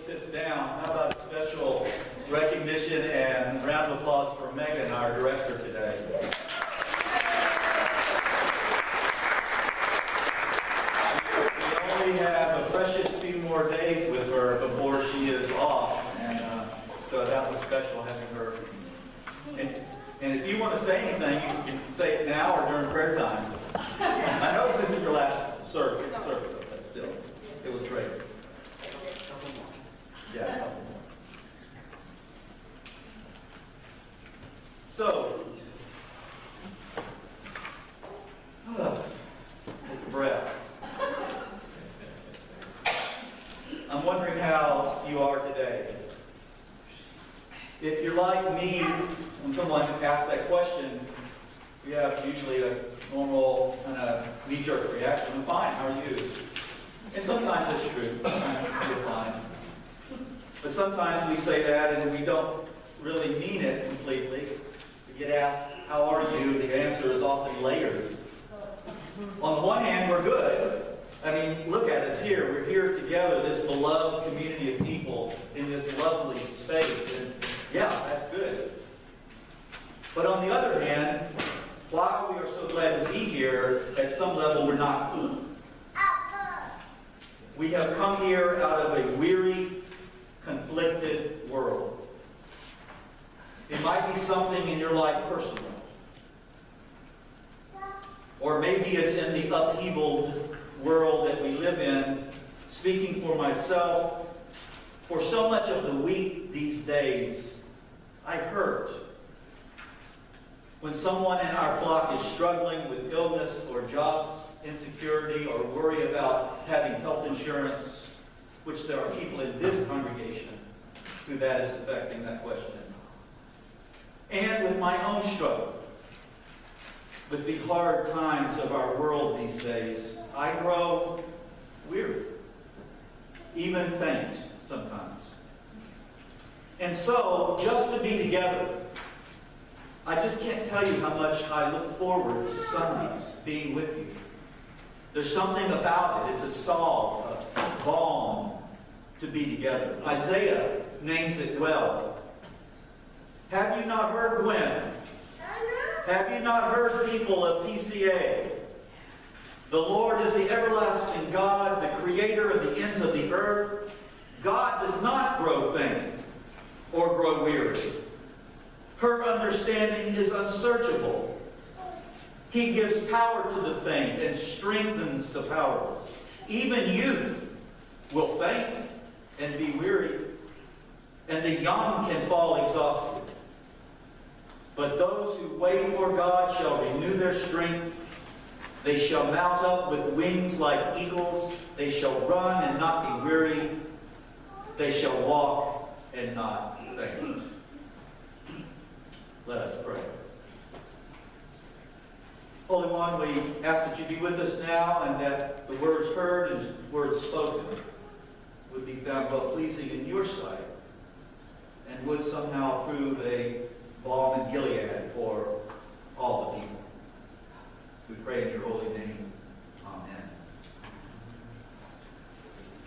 sits down, how about a special recognition and round of applause for Megan, our director today. We only have a precious few more days with her before she is off, and so that was special having her. And if you want to say anything, you can say it now or during prayer time. I know this isn't your last service, but still, it was great. Yeah, a couple more. So, take a breath. I'm wondering how you are today. If you're like me, when someone asks that question, we have usually a normal kind of knee-jerk reaction. I'm fine, how are you? And sometimes it's true. Sometimes you're fine. But sometimes we say that and we don't really mean it completely. We get asked, how are you? The answer is often layered. On the one hand, we're good. I mean, look at us here. We're here together, this beloved community of people in this lovely space. And yeah, that's good. But on the other hand, while we are so glad to be here, at some level we're not. We have come here out of a weary, conflicted world. It might be something in your life personally. Or maybe it's in the upheavaled world that we live in. Speaking for myself, for so much of the week these days, I hurt when someone in our flock is struggling with illness or job insecurity or worry about having health insurance, which there are people in this congregation who that is affecting that question. And with my own struggle, with the hard times of our world these days, I grow weary, even faint sometimes. And so, just to be together, I just can't tell you how much I look forward to Sundays being with you. There's something about it. It's a salve, a balm to be together. Isaiah names it well. Have you not heard, Gwin? Have you not heard, people of PCA? The Lord is the everlasting God, the creator of the ends of the earth. God does not grow faint or grow weary. Her understanding is unsearchable. He gives power to the faint and strengthens the powerless. Even youth will faint and be weary, and the young can fall exhausted. But those who wait for God shall renew their strength. They shall mount up with wings like eagles. They shall run and not be weary. They shall walk and not faint. Let us pray. Holy One, we ask that you be with us now and that the words heard and words spoken would be found well pleasing in your sight and would somehow prove a balm in Gilead for all the people. We pray in your holy name. Amen.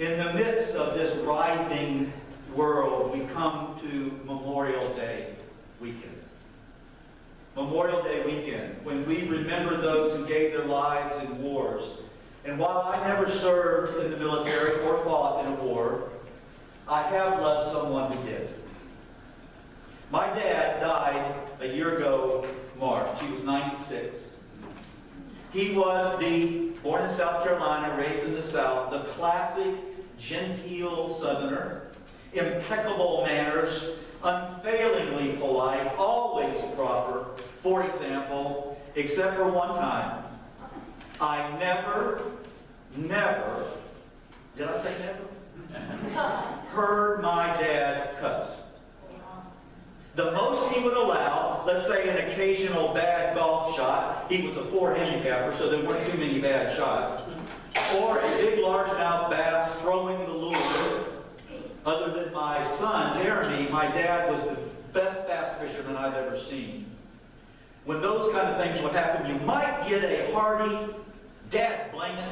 In the midst of this writhing world, we come to Memorial Day weekend. Memorial Day weekend, when we remember those who gave their lives in wars. And while I never served in the military or fought in a war, I have loved someone who did. My dad died a year ago, March. He was 96. He was born in South Carolina, raised in the South, the classic genteel Southerner, impeccable manners, unfailingly polite, always proper. For example, except for one time, I never, did I say never? Heard my dad cuss. The most he would allow, let's say an occasional bad golf shot, he was a 4 handicapper, so there weren't too many bad shots, or a big largemouth bass throwing the lure. Other than my son, Jeremy, my dad was the best bass fisherman I've ever seen. When those kind of things would happen, you might get a hearty, "Dad, blame it."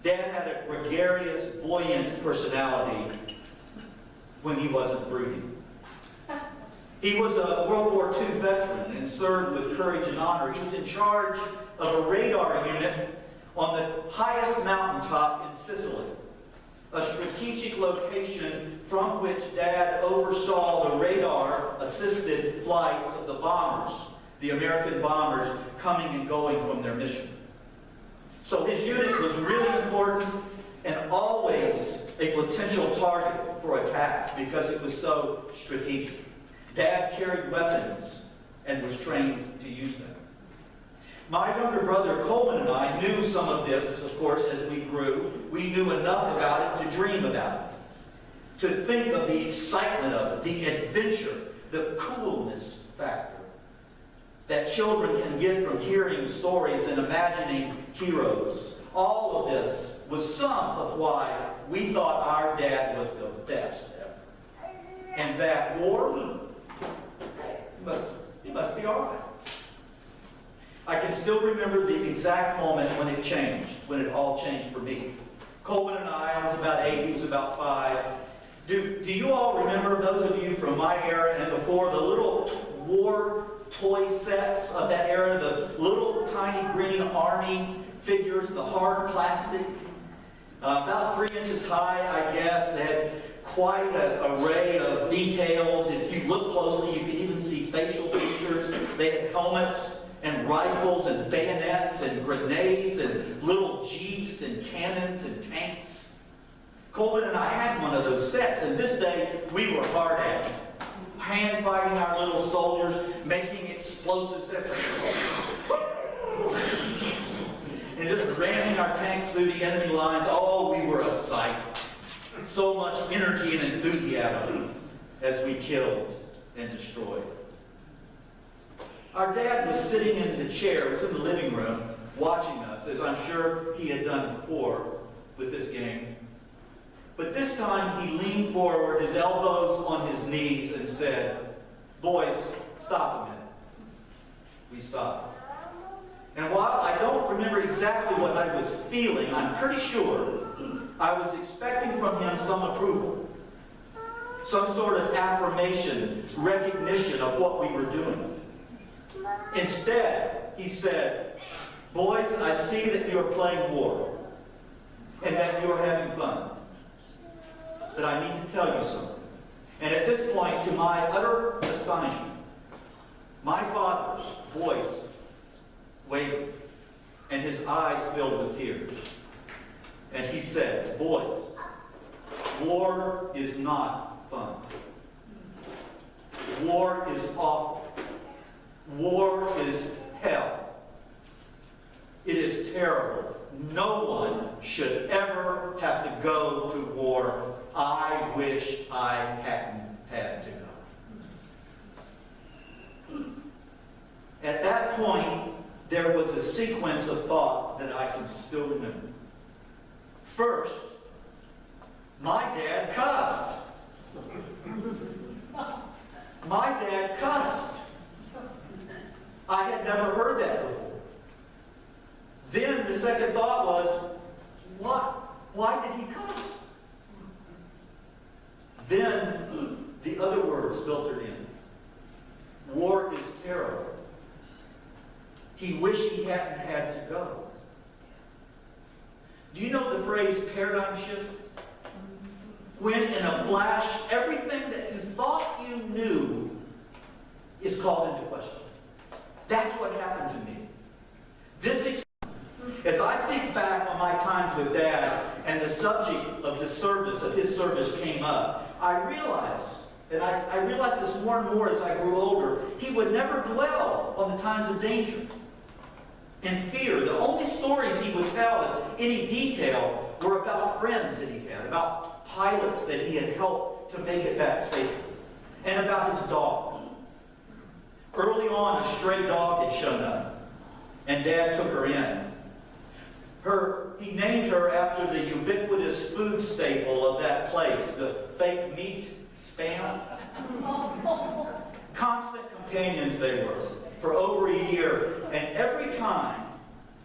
Dad had a gregarious, buoyant personality when he wasn't brooding. He was a World War II veteran and served with courage and honor. He was in charge of a radar unit on the highest mountaintop in Sicily, a strategic location from which Dad oversaw the radar-assisted flights of the bombers, the American bombers coming and going from their mission. So his unit was really important and always a potential target for attack because it was so strategic. Dad carried weapons and was trained to use them. My younger brother Coleman and I knew some of this, of course, as we grew. We knew enough about it to dream about it, to think of the excitement of it, the adventure, the coolness factor that children can get from hearing stories and imagining heroes. All of this was some of why we thought our dad was the best ever. And that war, he must be all right. I can still remember the exact moment when it changed, when it all changed for me. Coleman and I was about 8, he was about 5. Do you all remember, those of you from my era and before, the little war toy sets of that era, the little tiny green army figures, the hard plastic, about 3 inches high, I guess. They had quite an array of details. If you look closely, you could even see facial features. They had helmets and rifles and bayonets and grenades and little jeeps and cannons and tanks. Coleman and I had one of those sets, and this day we were hard at it. Hand fighting our little soldiers, making explosives and just ramming our tanks through the enemy lines. Oh, we were a sight. So much energy and enthusiasm as we killed and destroyed. Our dad was sitting in the chair, was in the living room, watching us, as I'm sure he had done before with this game. But this time he leaned forward, his elbows on his knees, and said, "Boys, stop a minute." We stopped. And while I don't remember exactly what I was feeling, I'm pretty sure I was expecting from him some approval, some sort of affirmation, recognition of what we were doing. Instead, he said, "Boys, I see that you are playing war and that you are having fun. But I need to tell you something." And at this point, to my utter astonishment, my father's voice wavered and his eyes filled with tears. And he said, "Boys, war is not fun. War is awful. War is hell. It is terrible. No one should ever have to go to war. I wish I hadn't had to go." At that point, there was a sequence of thought that I can still remember. First, my dad cussed. My dad cussed. I had never heard that before. Then the second thought was, why did he cuss? Then the other words filtered in. War is terrible. He wished he hadn't had to go. Do you know the phrase paradigm shift? When in a flash, everything that you thought you knew is called into question. That's what happened to me. As I think back on my times with Dad and the subject of his service came up, I realized, and I realized this more and more as I grew older, he would never dwell on the times of danger and fear. The only stories he would tell in any detail were about friends that he had, about pilots that he had helped to make it back safely, and about his dog. Early on, a stray dog had shown up, and Dad took her in. He named her after the ubiquitous food staple of that place, the fake meat Spam. Constant companions they were for over a year, and every time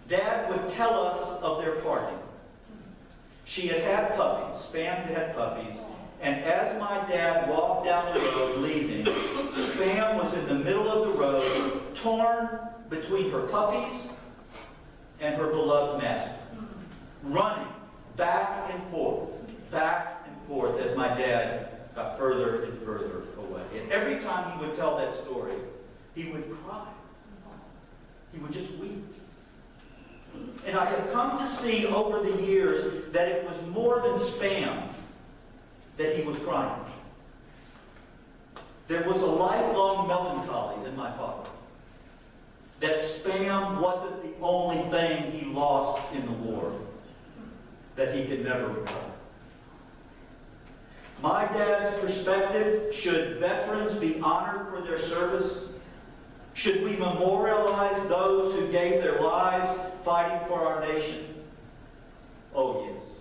Dad would tell us of their parting, She had had puppies. Spam had puppies. And as my dad walked down the road leaving, Spam was in the middle of the road, torn between her puppies and her beloved master, running back and forth as my dad got further and further away. And every time he would tell that story, he would cry. He would just weep. And I have come to see over the years that it was more than Spam that he was crying. There was a lifelong melancholy in my father. That Spam wasn't the only thing he lost in the war that he could never recover. My dad's perspective, should veterans be honored for their service? Should we memorialize those who gave their lives fighting for our nation? Oh, yes.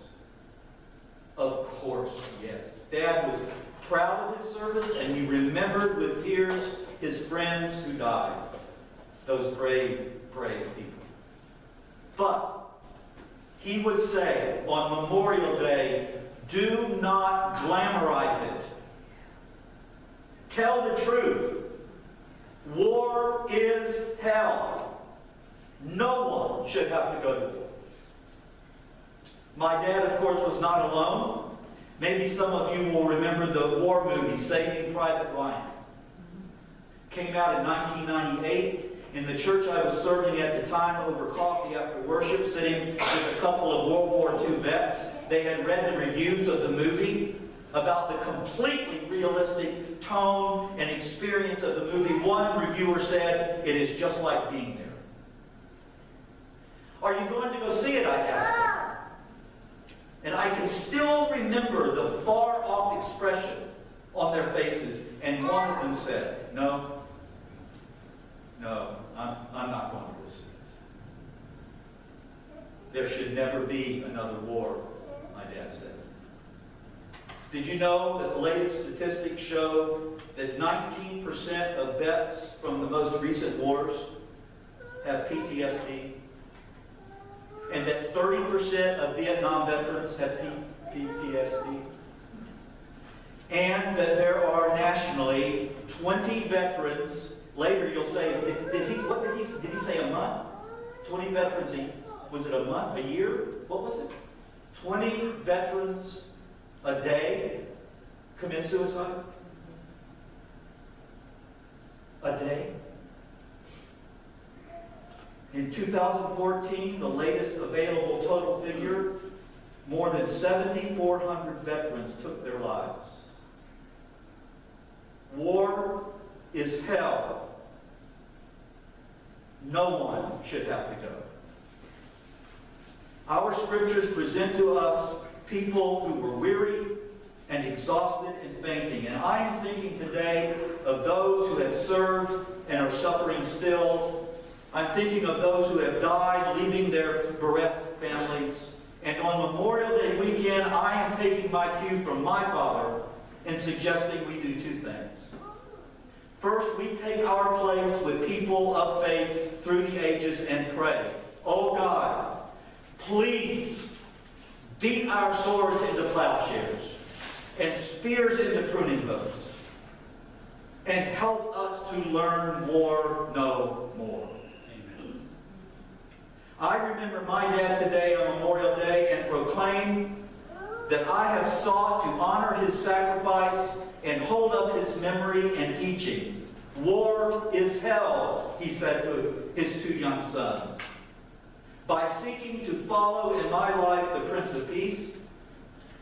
Of course, yes. Dad was proud of his service, and he remembered with tears his friends who died. Those brave, brave people. But he would say on Memorial Day, do not glamorize it. Tell the truth. War is hell. No one should have to go to war. My dad, of course, was not alone. Maybe some of you will remember the war movie, Saving Private Ryan. Came out in 1998. In the church I was serving at the time, over coffee after worship, sitting with a couple of World War II vets. They had read the reviews of the movie about the completely realistic tone and experience of the movie. One reviewer said, it is just like being there. Are you going to go see it? I asked them. And I can still remember the far-off expression on their faces. And one of them said, no, I'm not going to go see it. There should never be another war, my dad said. Did you know that the latest statistics show that 19% of vets from the most recent wars have PTSD? And that 30% of Vietnam veterans have PTSD? And that there are nationally 20 veterans. Later you'll say, did he say a month? 20 veterans, was it a month, a year? What was it? 20 veterans a day commit suicide? A day? In 2014, the latest available total figure, more than 7,400 veterans took their lives. War is hell. No one should have to go. Our scriptures present to us people who were weary and exhausted and fainting. And I am thinking today of those who have served and are suffering still. I'm thinking of those who have died, leaving their bereft families. And on Memorial Day weekend, I am taking my cue from my father and suggesting we do two things. First, we take our place with people of faith through the ages and pray. Oh God, please beat our swords into plowshares and spears into pruning hooks, and help us to learn war no more. Amen. I remember my dad today on Memorial Day and proclaim that I have sought to honor his sacrifice and hold up his memory and teaching. War is hell, he said to his two young sons. By seeking to follow in my life the Prince of Peace,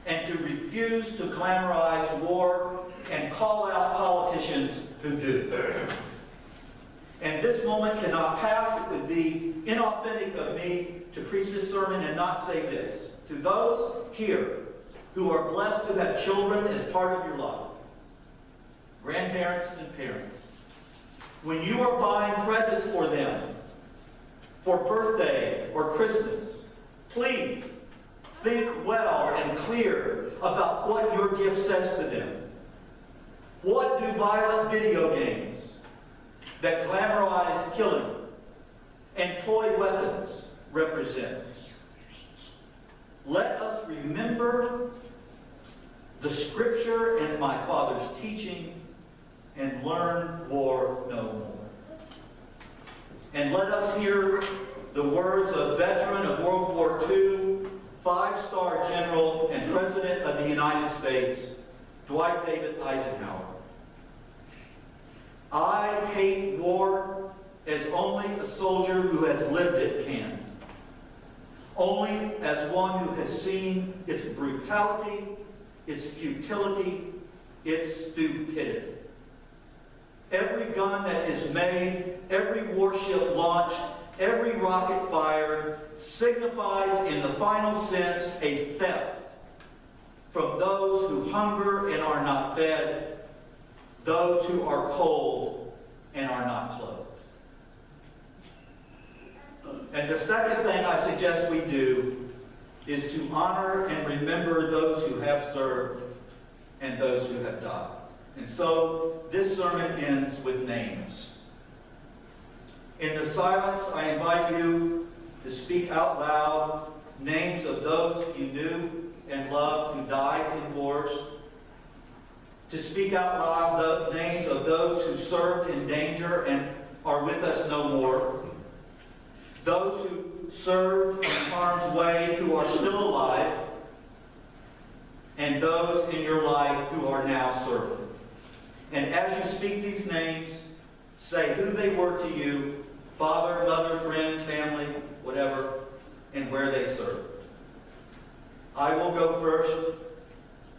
and to refuse to glamorize war and call out politicians who do. And this moment cannot pass. It would be inauthentic of me to preach this sermon and not say this. To those here who are blessed to have children as part of your life, grandparents and parents, when you are buying presents for them, for birthday or Christmas, please think well and clear about what your gift says to them. What do violent video games that glamorize killing and toy weapons represent? Let us remember the Scripture and my Father's teaching and learn war no more. And let us hear the words of veteran of World War II, five-star general and President of the United States, Dwight David Eisenhower. I hate war as only a soldier who has lived it can. Only as one who has seen its brutality, its futility, its stupidity. Every gun that is made, every warship launched, every rocket fired signifies in the final sense a theft from those who hunger and are not fed, those who are cold and are not clothed. And the second thing I suggest we do is to honor and remember those who have served and those who have died. And so this sermon ends with names. In the silence, I invite you to speak out loud names of those you knew and loved who died in wars, to speak out loud the names of those who served in danger and are with us no more, those who served in harm's way who are still alive, and those in your life who are now serving. And as you speak these names, say who they were to you, father, mother, friend, family, whatever, and where they served. I will go first.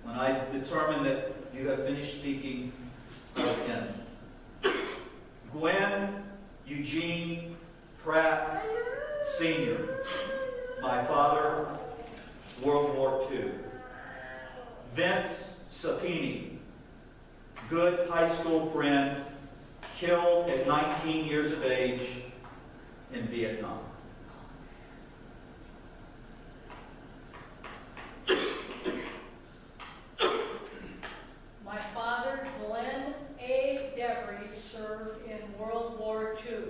When I determine that you have finished speaking, I will end. Gwin Eugene Pratt, Sr., my father, World War II. Vince Sapini, good high school friend, killed at 19 years of age in Vietnam. My father, Glenn A. Debris, served in World War II.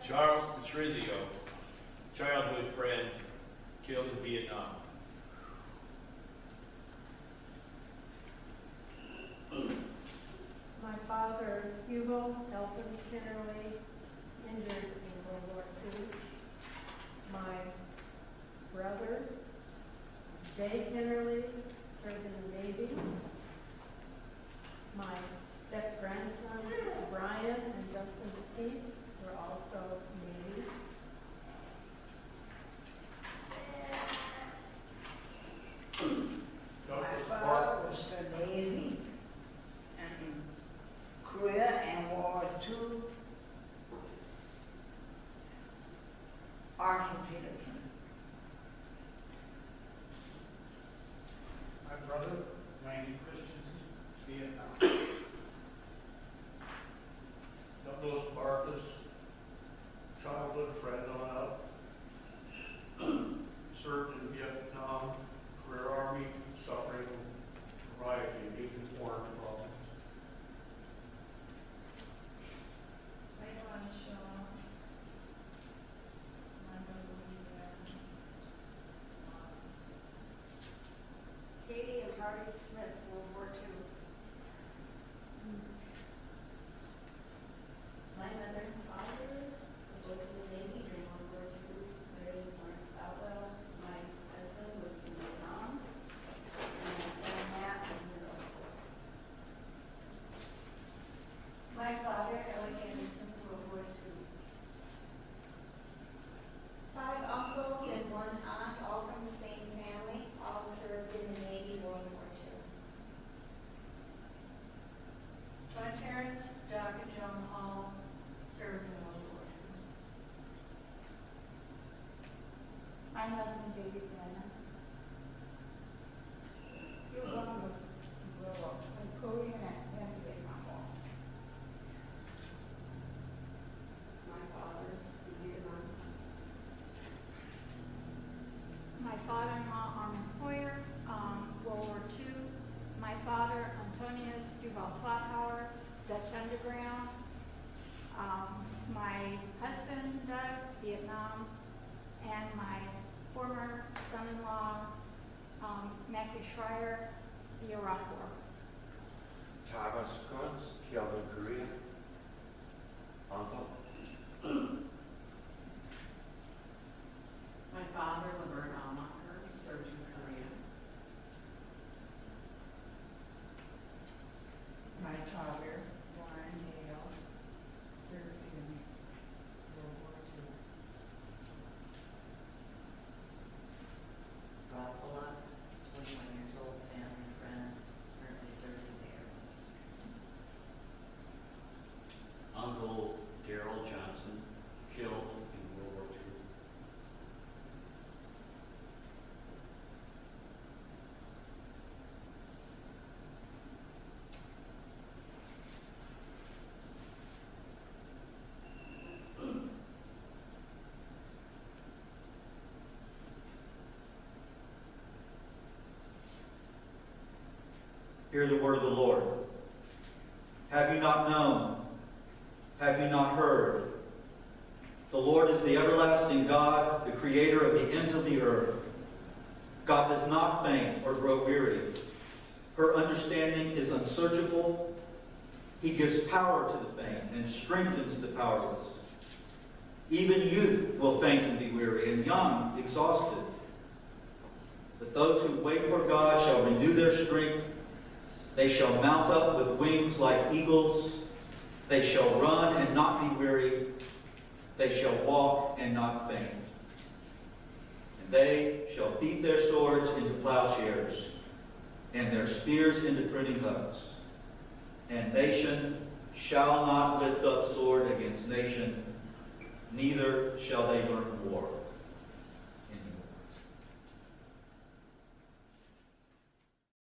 Charles Patrizio, childhood friend, killed in Vietnam. My father, Hugo Elton Kennerly, injured in World War II. My brother, Jay Kennerly, served in the Navy. My step-grandsons, Brian and Justin Spees, were also Navy. My father was the Navy and Korea and World War II. Arthur Peterson. My brother, Randy Christensen, Vietnam. Douglas Barkus, childhood friend on up. Served in Vietnam, career Army, suffering a variety of Agent Orange problems. Leon Shaw, my brother Katie and Harvey Smith, World War II. My mother and father were both in the Navy during World War II. Larry and Lawrence Boutwell. My husband was in Vietnam. And my son Matt was in the Gulf War. My father, Elliot Anderson, World War II. 5 uncles and 1 aunt, all from the same family, all served in the Navy, World War II. My parents, Doc and John Hall, served in World War II. My husband, David Brennan. Your brother was in Korea and Vietnam War. My father, Vietnam. My father-in-law, Armin Hoyer, World War II. My father, Antonius Duval Slotthauer, Dutch Underground. My and my former son-in-law, Matthew Schreier, the Iraq War. Thomas Kuntz, killed in Korea. Uncle. My father, Laverne Almacher, served in Korea. My father, Warren Hale, served in World War II. Rob Bullock, 21 years old, family friend, currently serves in the Air Force. Uncle Darrell Johnson, killed in World War II. Hear the word of the Lord. Have you not known? Have you not heard? The Lord is the everlasting God, the creator of the ends of the earth. God does not faint or grow weary. Her understanding is unsearchable. He gives power to the faint and strengthens the powerless. Even youth will faint and be weary, and young exhausted. But those who wait for God shall renew their strength. They shall mount up with wings like eagles. They shall run and not be weary. They shall walk and not faint. And they shall beat their swords into plowshares and their spears into pruning hooks. And nation shall not lift up sword against nation, neither shall they learn war.